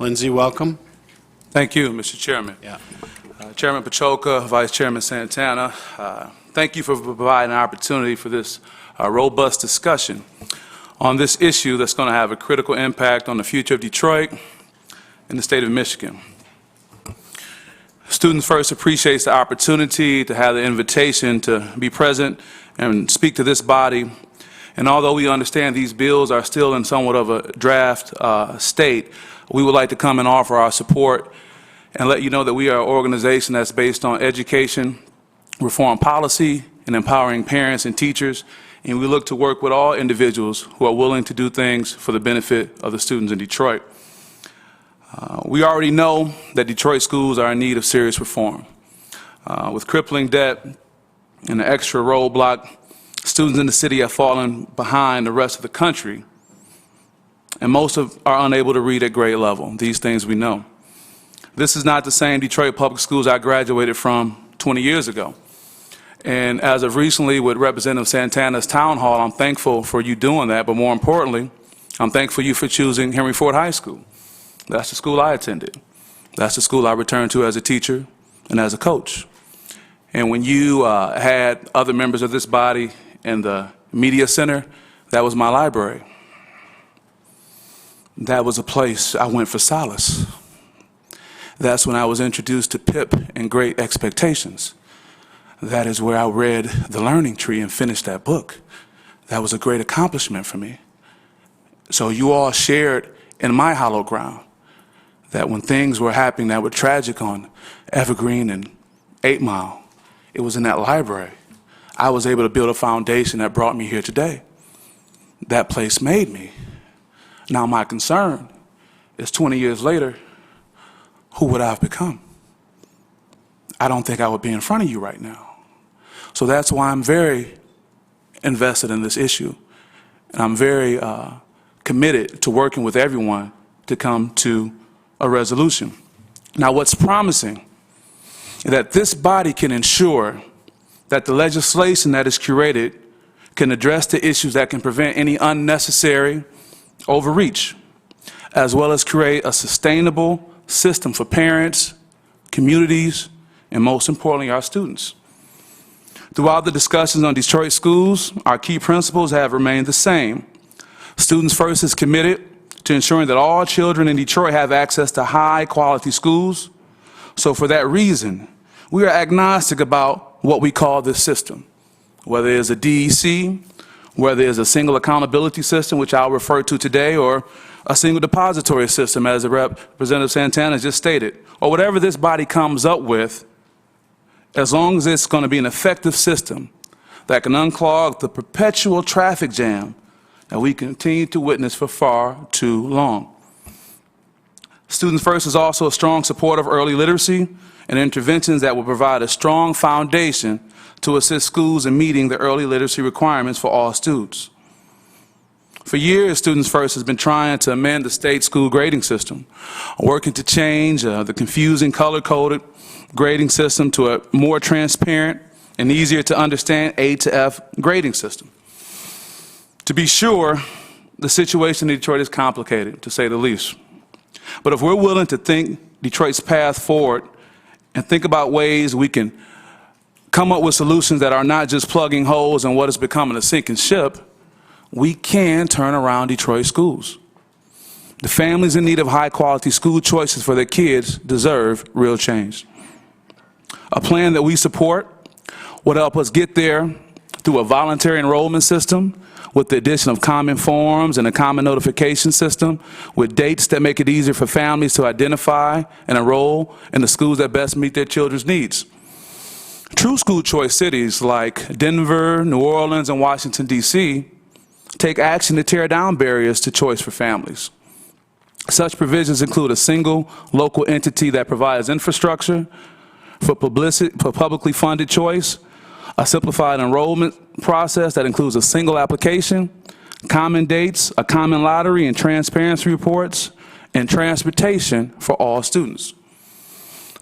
Lindsay, welcome. Thank you, Mr. Chairman. Yeah. Chairman Pachoka, Vice Chairman Santana, thank you for providing an opportunity for this robust discussion on this issue that's going to have a critical impact on the future of Detroit and the state of Michigan. Students First appreciates the opportunity to have the invitation to be present and speak to this body. And although we understand these bills are still in somewhat of a draft state, we would like to come and offer our support and let you know that we are an organization that's based on education, reform policy, and empowering parents and teachers. And we look to work with all individuals who are willing to do things for the benefit of the students in Detroit. We already know that Detroit schools are in need of serious reform. With crippling debt and an extra roadblock, students in the city have fallen behind the rest of the country, and most are unable to read at grade level. These things we know. This is not the same Detroit public schools I graduated from 20 years ago. And as of recently with Representative Santana's town hall, I'm thankful for you doing that, but more importantly, I'm thankful you for choosing Henry Ford High School. That's the school I attended. That's the school I returned to as a teacher and as a coach. And when you had other members of this body in the media center, that was my library. That was a place I went for solace. That's when I was introduced to Pip and Great Expectations. That is where I read The Learning Tree and finished that book. That was a great accomplishment for me. So you all shared in my hollow ground that when things were happening that were tragic on Evergreen and 8 Mile, it was in that library. I was able to build a foundation that brought me here today. That place made me. Now my concern is 20 years later, who would I have become? I don't think I would be in front of you right now. So that's why I'm very invested in this issue. And I'm very committed to working with everyone to come to a resolution. Now what's promising is that this body can ensure that the legislation that is curated can address the issues that can prevent any unnecessary overreach, as well as create a sustainable system for parents, communities, and most importantly, our students. Throughout the discussions on Detroit schools, our key principles have remained the same. Students First is committed to ensuring that all children in Detroit have access to high-quality schools. So for that reason, we are agnostic about what we call this system, whether it's a DEC, whether it's a single accountability system, which I'll refer to today, or a single depository system, as the Representative Santana just stated, or whatever this body comes up with, as long as it's going to be an effective system that can unclog the perpetual traffic jam that we continue to witness for far too long. Students First is also a strong supporter of early literacy and interventions that will provide a strong foundation to assist schools in meeting the early literacy requirements for all students. For years, Students First has been trying to amend the state school grading system, working to change the confusing color-coded grading system to a more transparent and easier to understand A to F grading system. To be sure, the situation in Detroit is complicated, to say the least. But if we're willing to think Detroit's path forward and think about ways we can come up with solutions that are not just plugging holes in what is becoming a sinking ship, we can turn around Detroit schools. The families in need of high-quality school choices for their kids deserve real change. A plan that we support would help us get there through a voluntary enrollment system with the addition of common forms and a common notification system with dates that make it easier for families to identify and enroll in the schools that best meet their children's needs. True school choice cities like Denver, New Orleans, and Washington, D.C. take action to tear down barriers to choice for families. Such provisions include a single local entity that provides infrastructure for publicly funded choice, a simplified enrollment process that includes a single application, common dates, a common lottery and transparency reports, and transportation for all students.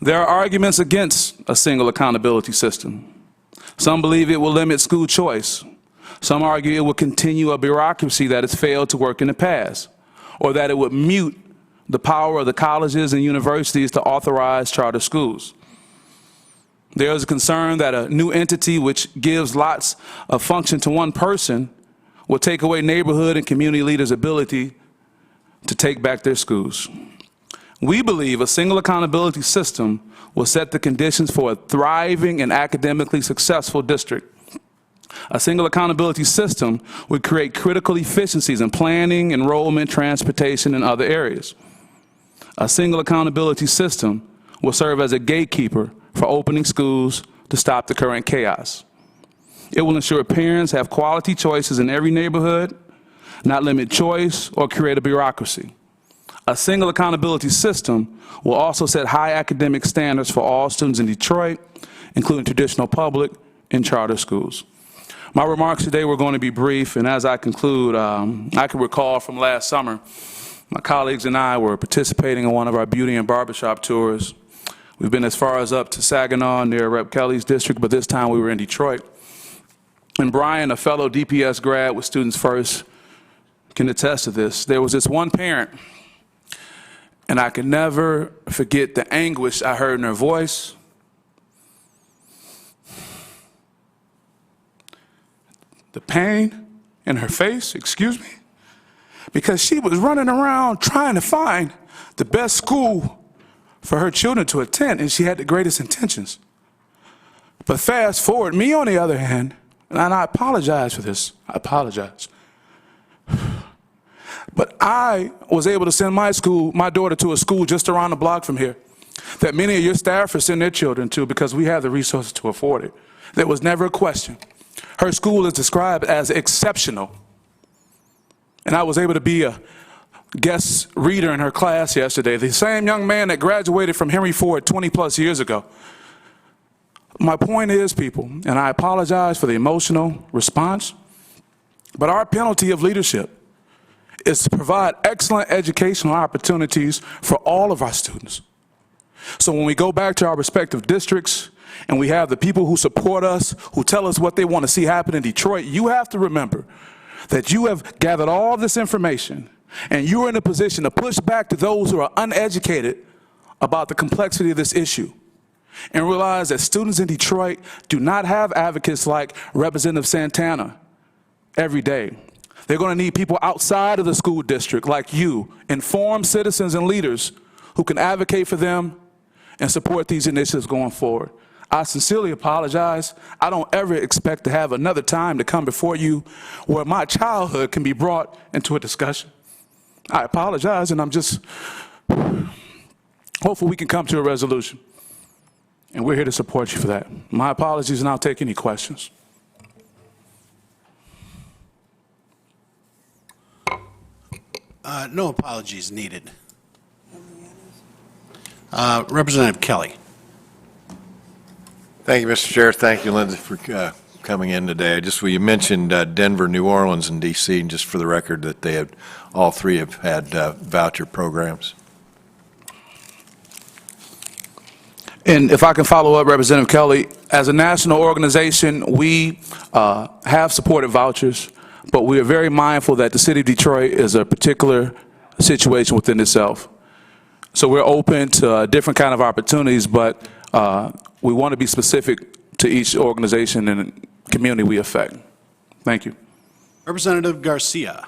There are arguments against a single accountability system. Some believe it will limit school choice. Some argue it will continue a bureaucracy that has failed to work in the past, or that it would mute the power of the colleges and universities to authorize charter schools. There is a concern that a new entity which gives lots of function to one person will take away neighborhood and community leaders' ability to take back their schools. We believe a single accountability system will set the conditions for a thriving and academically successful district. A single accountability system would create critical efficiencies in planning, enrollment, transportation, and other areas. A single accountability system will serve as a gatekeeper for opening schools to stop the current chaos. It will ensure parents have quality choices in every neighborhood, not limit choice or create a bureaucracy. A single accountability system will also set high academic standards for all students in Detroit, including traditional public and charter schools. My remarks today were going to be brief, and as I conclude, I can recall from last summer, my colleagues and I were participating in one of our beauty and barbershop tours. We've been as far as up to Saginaw near Rep. Kelly's district, but this time we were in Detroit. And Brian, a fellow DPS grad with Students First, can attest to this. There was this one parent, and I could never forget the anguish I heard in her voice, the pain in her face, because she was running around trying to find the best school for her children to attend, and she had the greatest intentions. But fast forward, me on the other hand, and I apologize for this, I apologize. But I was able to send my daughter to a school just around the block from here that many of your staffers send their children to because we have the resources to afford it. There was never a question. Her school is described as exceptional. And I was able to be a guest reader in her class yesterday, the same young man that graduated from Henry Ford 20 plus years ago. My point is, people, and I apologize for the emotional response, but our penalty of leadership is to provide excellent educational opportunities for all of our students. So when we go back to our respective districts and we have the people who support us, who tell us what they want to see happen in Detroit, you have to remember that you have gathered all this information and you're in a position to push back to those who are uneducated about the complexity of this issue and realize that students in Detroit do not have advocates like Representative Santana every day. They're going to need people outside of the school district like you, informed citizens and leaders who can advocate for them and support these initiatives going forward. I sincerely apologize. I don't ever expect to have another time to come before you where my childhood can be brought into a discussion. I apologize, and I'm just hopeful we can come to a resolution. And we're here to support you for that. My apologies, and I'll take any questions. No apologies needed. Representative Kelly. Thank you, Mr. Chair. Thank you, Lindsay, for coming in today. You mentioned Denver, New Orleans, and D.C., and just for the record that they have, all three have had voucher programs. And if I can follow up, Representative Kelly, as a national organization, we have supported vouchers, but we are very mindful that the city of Detroit is a particular situation within itself. So we're open to different kind of opportunities, but we want to be specific to each organization and community we affect. Thank you. Representative Garcia.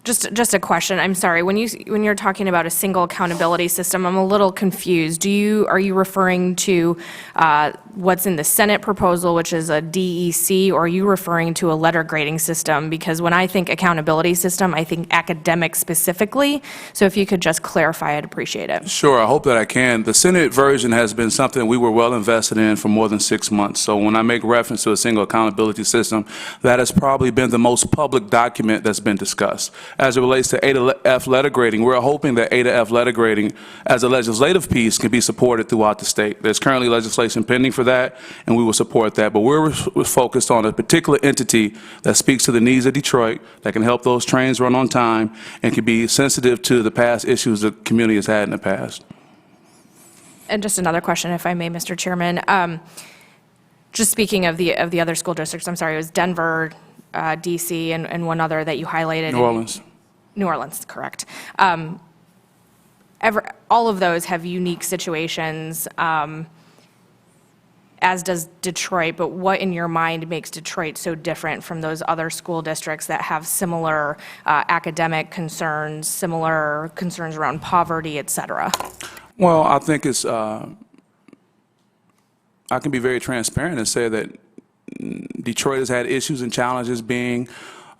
Just a question. I'm sorry. When you're talking about a single accountability system, I'm a little confused. Are you referring to what's in the Senate proposal, which is a DEC, or are you referring to a letter grading system? Because when I think accountability system, I think academic specifically. So if you could just clarify, I'd appreciate it. Sure. I hope that I can. The Senate version has been something we were well invested in for more than 6 months. So when I make reference to a single accountability system, that has probably been the most public document that's been discussed. As it relates to A to F letter grading, we're hoping that A to F letter grading as a legislative piece can be supported throughout the state. There's currently legislation pending for that, and we will support that. But we're focused on a particular entity that speaks to the needs of Detroit, that can help those trains run on time, and can be sensitive to the past issues the community has had in the past. And just another question, if I may, Mr. Chairman. Just speaking of the other school districts, I'm sorry, it was Denver, DC, and one other that you highlighted. New Orleans. New Orleans, correct. All of those have unique situations, as does Detroit, but what in your mind makes Detroit so different from those other school districts that have similar academic concerns, similar concerns around poverty, et cetera? Well, I think it's, I can be very transparent and say that Detroit has had issues and challenges being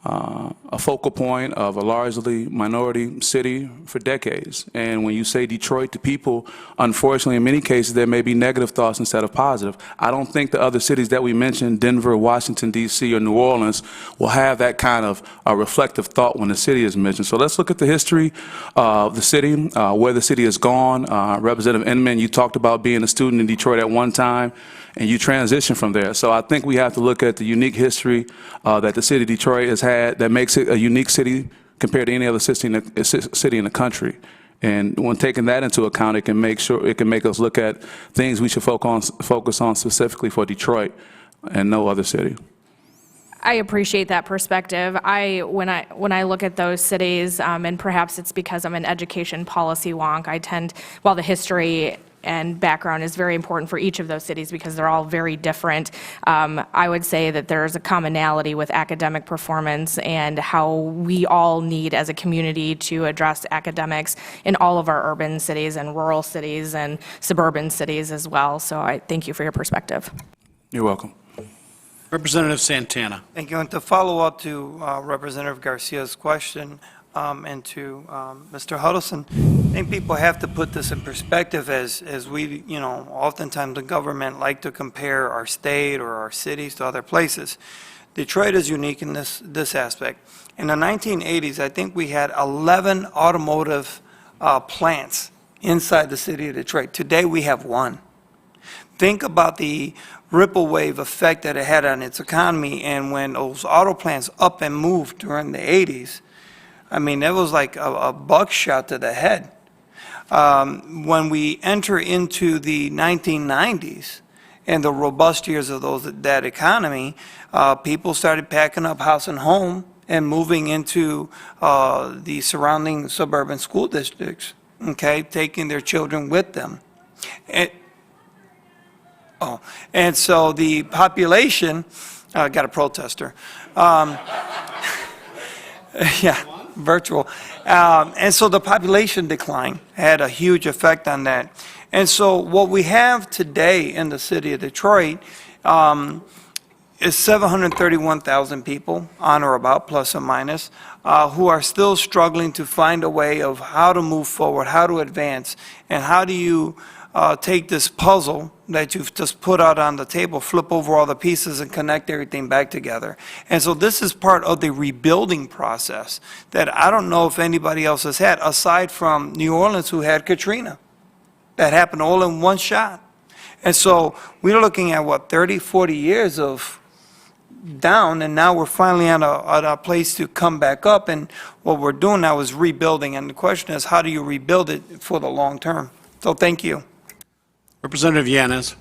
a focal point of a largely minority city for decades. And when you say Detroit to people, unfortunately, in many cases, there may be negative thoughts instead of positive. I don't think the other cities that we mentioned, Denver, Washington, D.C., or New Orleans, will have that kind of reflective thought when the city is mentioned. So let's look at the history of the city, where the city has gone. Representative Inman, you talked about being a student in Detroit at one time, and you transitioned from there. So I think we have to look at the unique history that the city of Detroit has had that makes it a unique city compared to any other city in the country. And when taking that into account, it can make us look at things we should focus on specifically for Detroit and no other city. I appreciate that perspective. When I look at those cities, and perhaps it's because I'm an education policy wonk, while the history and background is very important for each of those cities because they're all very different, I would say that there's a commonality with academic performance and how we all need as a community to address academics in all of our urban cities and rural cities and suburban cities as well. So I thank you for your perspective. You're welcome. Representative Santana. Thank you. And to follow up to Representative Garcia's question and to Mr. Huddleston, I think people have to put this in perspective as we, oftentimes the government like to compare our state or our cities to other places. Detroit is unique in this aspect. In the 1980s, I think we had 11 automotive plants inside the city of Detroit. Today, we have one. Think about the ripple wave effect that it had on its economy, and when those auto plants up and moved during the 80s, I mean, it was like a buckshot to the head. When we enter into the 1990s and the robust years of that economy, people started packing up house and home and moving into the surrounding suburban school districts, okay, taking their children with them. And so the population, got a protester. Yeah, virtual. And so the population decline had a huge effect on that. And so what we have today in the city of Detroit is 731,000 people, on or about, plus or minus, who are still struggling to find a way of how to move forward, how to advance, and how do you take this puzzle that you've just put out on the table, flip over all the pieces and connect everything back together. And so this is part of the rebuilding process that I don't know if anybody else has had, aside from New Orleans, who had Katrina. That happened all in one shot. And so we're looking at, what, 30, 40 years of down, and now we're finally at a place to come back up, and what we're doing now is rebuilding, and the question is, how do you rebuild it for the long term? So thank you. Representative Yanez.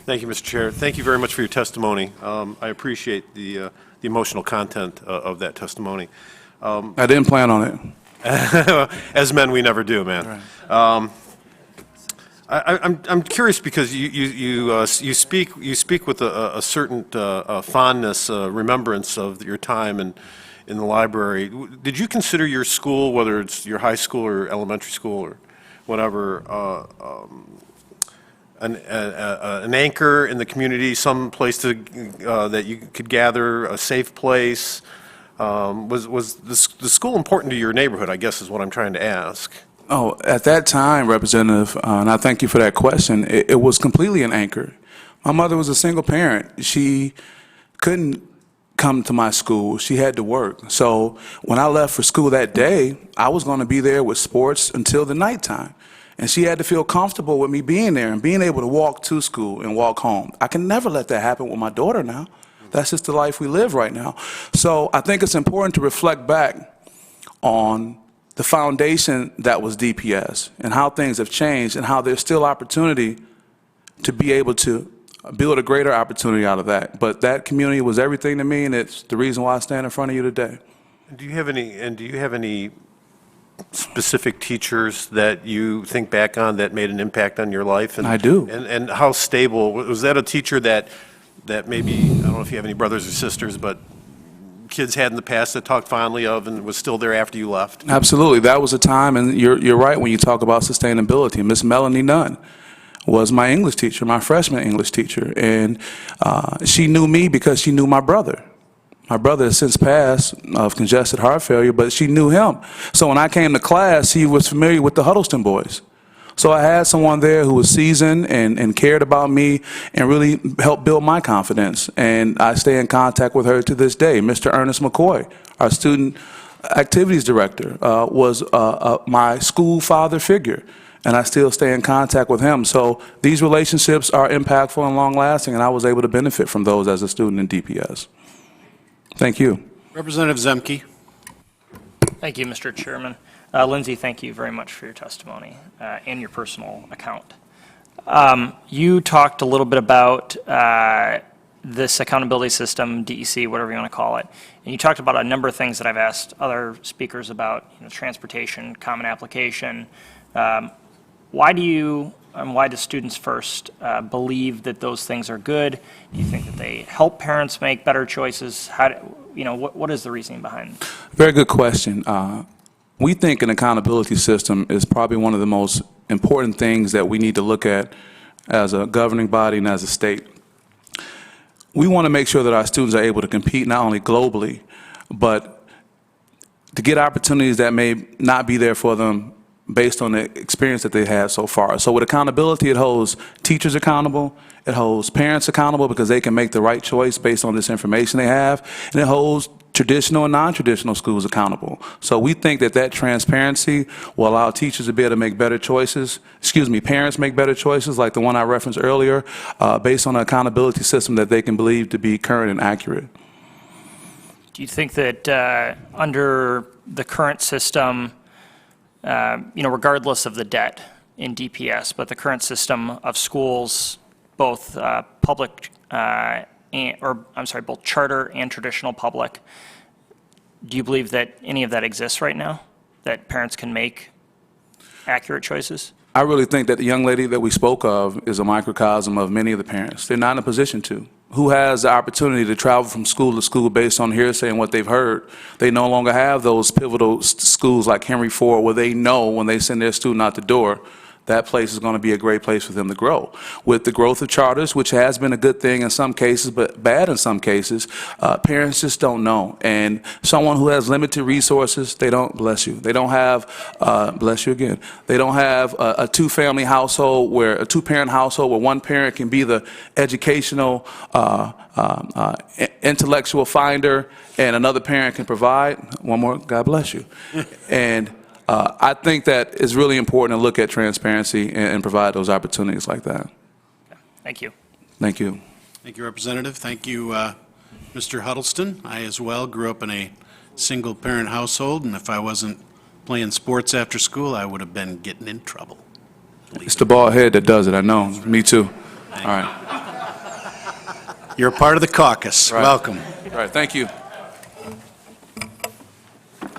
Thank you, Mr. Chair. Thank you very much for your testimony. I appreciate the emotional content of that testimony. I didn't plan on it. As men, we never do, man. Right. I'm curious because you speak with a certain fondness, remembrance of your time in the library. Did you consider your school, whether it's your high school or elementary school or whatever, an anchor in the community, some place that you could gather, a safe place? Was the school important to your neighborhood, I guess is what I'm trying to ask. Oh, at that time, Representative, and I thank you for that question, it was completely an anchor. My mother was a single parent. She couldn't come to my school. She had to work. So when I left for school that day, I was going to be there with sports until the nighttime. And she had to feel comfortable with me being there and being able to walk to school and walk home. I can never let that happen with my daughter now. That's just the life we live right now. So I think it's important to reflect back on the foundation that was DPS and how things have changed and how there's still opportunity to be able to build a greater opportunity out of that. But that community was everything to me, and it's the reason why I stand in front of you today. Do you have any specific teachers that you think back on that made an impact on your life? I do. And how stable, was that a teacher that maybe, I don't know if you have any brothers or sisters, but kids had in the past that talked fondly of and was still there after you left? Absolutely. That was a time, and you're right when you talk about sustainability. Miss Melanie Nunn was my English teacher, my freshman English teacher, and she knew me because she knew my brother. My brother has since passed of congested heart failure, but she knew him. So when I came to class, he was familiar with the Huddleston boys. So I had someone there who was seasoned and cared about me and really helped build my confidence. And I stay in contact with her to this day. Mr. Ernest McCoy, our student activities director, was my school father figure. And I still stay in contact with him. So these relationships are impactful and long-lasting, and I was able to benefit from those as a student in DPS. Thank you. Representative Zemke. Thank you, Mr. Chairman. Lindsay, thank you very much for your testimony and your personal account. You talked a little bit about this accountability system, DEC, whatever you want to call it, and you talked about a number of things that I've asked other speakers about, transportation, common application. Why do Students First believe that those things are good? Do you think that they help parents make better choices? What is the reasoning behind? Very good question. We think an accountability system is probably one of the most important things that we need to look at as a governing body and as a state. We want to make sure that our students are able to compete not only globally, but to get opportunities that may not be there for them based on the experience that they had so far. So with accountability, it holds teachers accountable, it holds parents accountable because they can make the right choice based on this information they have, and it holds traditional and non-traditional schools accountable. So we think that that transparency will allow teachers to be able to make better choices, parents make better choices like the one I referenced earlier, based on an accountability system that they can believe to be current and accurate. Do you think that under the current system, regardless of the debt in DPS, but the current system of schools, both both charter and traditional public, do you believe that any of that exists right now, that parents can make accurate choices? I really think that the young lady that we spoke of is a microcosm of many of the parents. They're not in a position to. Who has the opportunity to travel from school to school based on hearsay and what they've heard? They no longer have those pivotal schools like Henry Ford where they know when they send their student out the door, that place is going to be a great place for them to grow. With the growth of charters, which has been a good thing in some cases, but bad in some cases, parents just don't know. And someone who has limited resources, they don't, bless you, they don't have, bless you again, they don't have a two-family household where, a two-parent household where one parent can be the educational, intellectual finder and another parent can provide. One more, God bless you. And I think that it's really important to look at transparency and provide those opportunities like that. Thank you. Thank you. Thank you, Representative. Thank you, Mr. Huddleston. I as well grew up in a single-parent household, and if I wasn't playing sports after school, I would have been getting in trouble. It's the bald head that does it, I know. Me too. All right. You're a part of the caucus. Right. Welcome. All right, thank you.